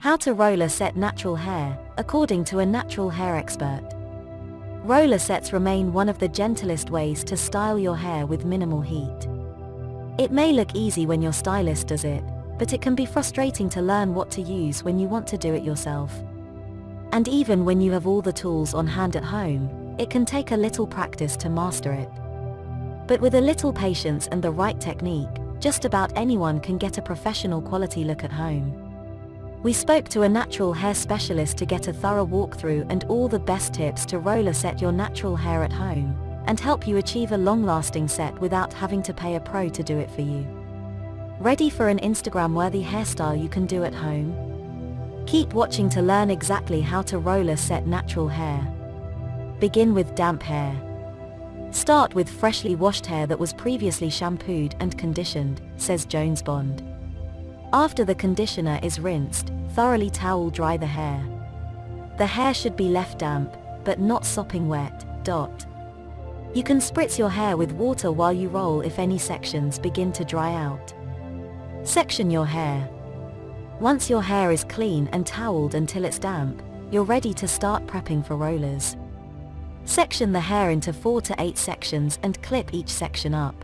How to roller set natural hair, according to a natural hair expert. Roller sets remain one of the gentlest ways to style your hair with minimal heat. It may look easy when your stylist does it, but it can be frustrating to learn what to use when you want to do it yourself. And even when you have all the tools on hand at home, it can take a little practice to master it. But with a little patience and the right technique, just about anyone can get a professional quality look at home. We spoke to a natural hair specialist to get a thorough walkthrough and all the best tips to roller set your natural hair at home, and help you achieve a long-lasting set without having to pay a pro to do it for you. Ready for an Instagram-worthy hairstyle you can do at home? Keep watching to learn exactly how to roller set natural hair. Begin with damp hair. Start with freshly washed hair that was previously shampooed and conditioned, says Jones Bond. After the conditioner is rinsed, thoroughly towel dry the hair. The hair should be left damp, but not sopping wet. You can spritz your hair with water while you roll if any sections begin to dry out. Section your hair. Once your hair is clean and toweled until it's damp, you're ready to start prepping for rollers. Section the hair into 4 to 8 sections and clip each section up.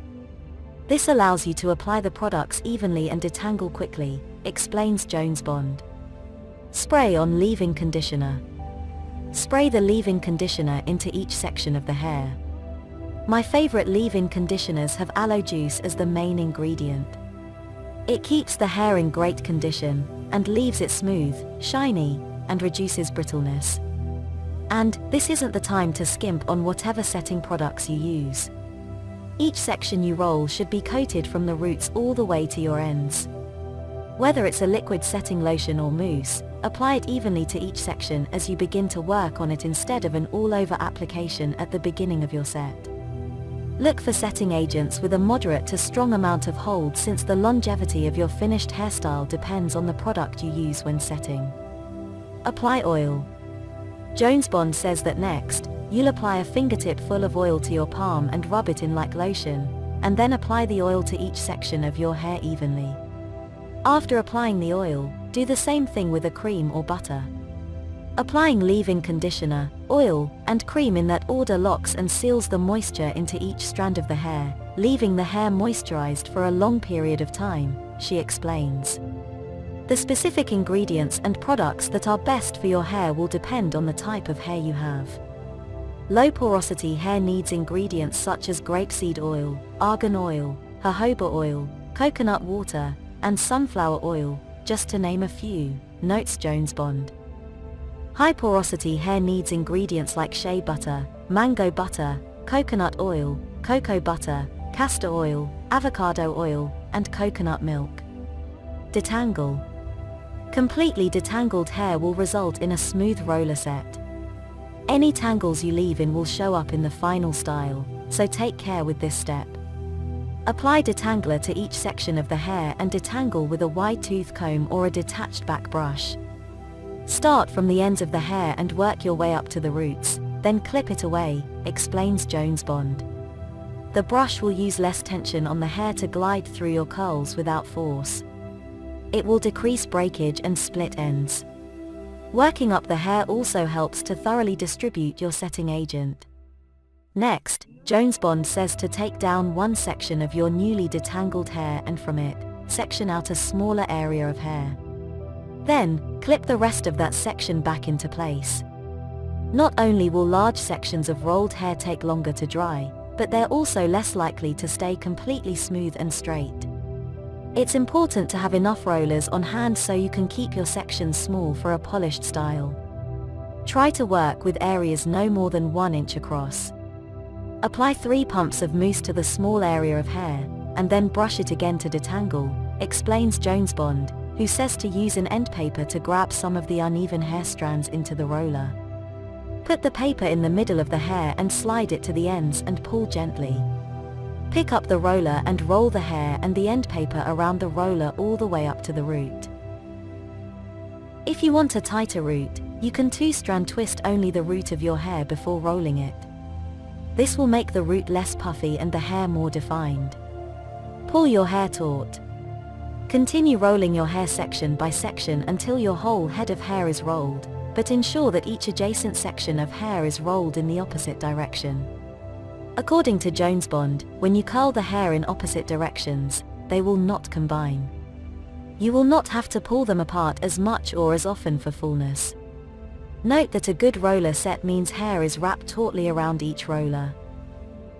This allows you to apply the products evenly and detangle quickly, explains Jones Bond. Spray on leave-in conditioner. Spray the leave-in conditioner into each section of the hair. My favorite leave-in conditioners have aloe juice as the main ingredient. It keeps the hair in great condition, and leaves it smooth, shiny, and reduces brittleness. And this isn't the time to skimp on whatever setting products you use. Each section you roll should be coated from the roots all the way to your ends. Whether it's a liquid setting lotion or mousse, apply it evenly to each section as you begin to work on it instead of an all-over application at the beginning of your set. Look for setting agents with a moderate to strong amount of hold, since the longevity of your finished hairstyle depends on the product you use when setting. Apply oil. Jones Bond says that next, you'll apply a fingertip full of oil to your palm and rub it in like lotion, and then apply the oil to each section of your hair evenly. After applying the oil, do the same thing with a cream or butter. Applying leave-in conditioner, oil, and cream in that order locks and seals the moisture into each strand of the hair, leaving the hair moisturized for a long period of time, she explains. The specific ingredients and products that are best for your hair will depend on the type of hair you have. Low porosity hair needs ingredients such as grapeseed oil, argan oil, jojoba oil, coconut water, and sunflower oil, just to name a few, notes Jones Bond. High porosity hair needs ingredients like shea butter, mango butter, coconut oil, cocoa butter, castor oil, avocado oil, and coconut milk. Detangle. Completely detangled hair will result in a smooth roller set. Any tangles you leave in will show up in the final style, so take care with this step. Apply detangler to each section of the hair and detangle with a wide tooth comb or a detached back brush. Start from the ends of the hair and work your way up to the roots, then clip it away, explains Jones Bond. The brush will use less tension on the hair to glide through your curls without force. It will decrease breakage and split ends. Working up the hair also helps to thoroughly distribute your setting agent. Next, Jones Bond says to take down one section of your newly detangled hair and from it, section out a smaller area of hair. Then, clip the rest of that section back into place. Not only will large sections of rolled hair take longer to dry, but they're also less likely to stay completely smooth and straight. It's important to have enough rollers on hand so you can keep your sections small for a polished style. Try to work with areas no more than 1 inch across. Apply 3 pumps of mousse to the small area of hair, and then brush it again to detangle, explains Jones Bond, who says to use an end paper to grab some of the uneven hair strands into the roller. Put the paper in the middle of the hair and slide it to the ends and pull gently. Pick up the roller and roll the hair and the end paper around the roller all the way up to the root. If you want a tighter root, you can 2-strand twist only the root of your hair before rolling it. This will make the root less puffy and the hair more defined. Pull your hair taut. Continue rolling your hair section by section until your whole head of hair is rolled, but ensure that each adjacent section of hair is rolled in the opposite direction. According to Jones Bond, when you curl the hair in opposite directions, they will not combine. You will not have to pull them apart as much or as often for fullness. Note that a good roller set means hair is wrapped tautly around each roller.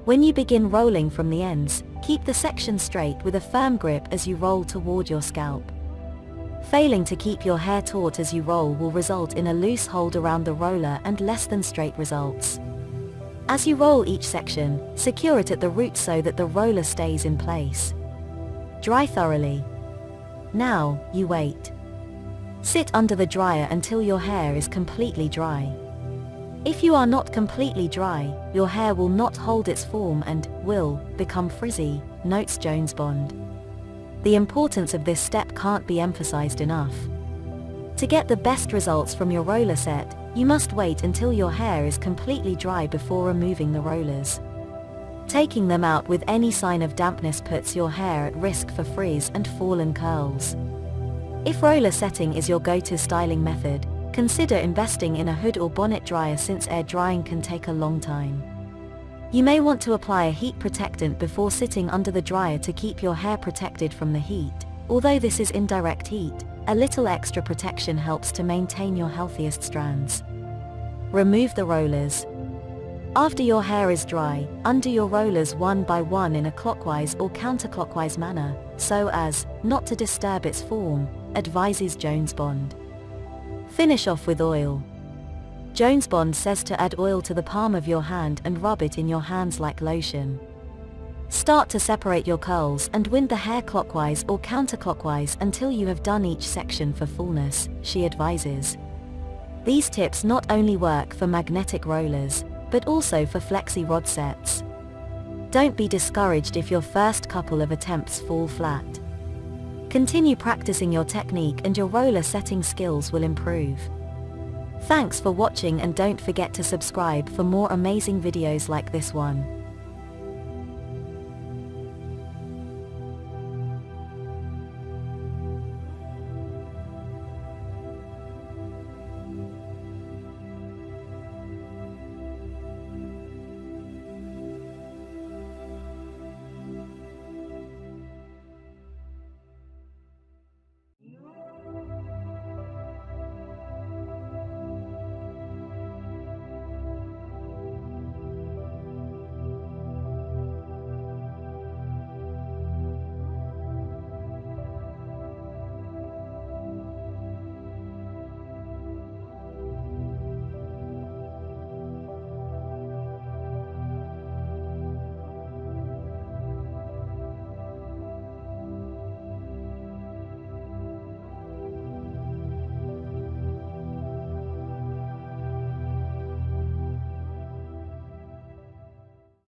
When you begin rolling from the ends, keep the section straight with a firm grip as you roll toward your scalp. Failing to keep your hair taut as you roll will result in a loose hold around the roller and less than straight results. As you roll each section, secure it at the root so that the roller stays in place. Dry thoroughly. Now, you wait. Sit under the dryer until your hair is completely dry. If you are not completely dry, your hair will not hold its form and will become frizzy, notes Jones Bond. The importance of this step can't be emphasized enough. To get the best results from your roller set, you must wait until your hair is completely dry before removing the rollers. Taking them out with any sign of dampness puts your hair at risk for frizz and fallen curls. If roller setting is your go-to styling method, consider investing in a hood or bonnet dryer since air drying can take a long time. You may want to apply a heat protectant before sitting under the dryer to keep your hair protected from the heat. Although this is indirect heat, a little extra protection helps to maintain your healthiest strands. Remove the rollers. After your hair is dry, undo your rollers one by one in a clockwise or counterclockwise manner, so as not to disturb its form, advises Jones Bond. Finish off with oil. Jones Bond says to add oil to the palm of your hand and rub it in your hands like lotion. Start to separate your curls and wind the hair clockwise or counterclockwise until you have done each section for fullness, she advises. These tips not only work for magnetic rollers, but also for flexi rod sets. Don't be discouraged if your first couple of attempts fall flat. Continue practicing your technique and your roller setting skills will improve. Thanks for watching and don't forget to subscribe for more amazing videos like this one.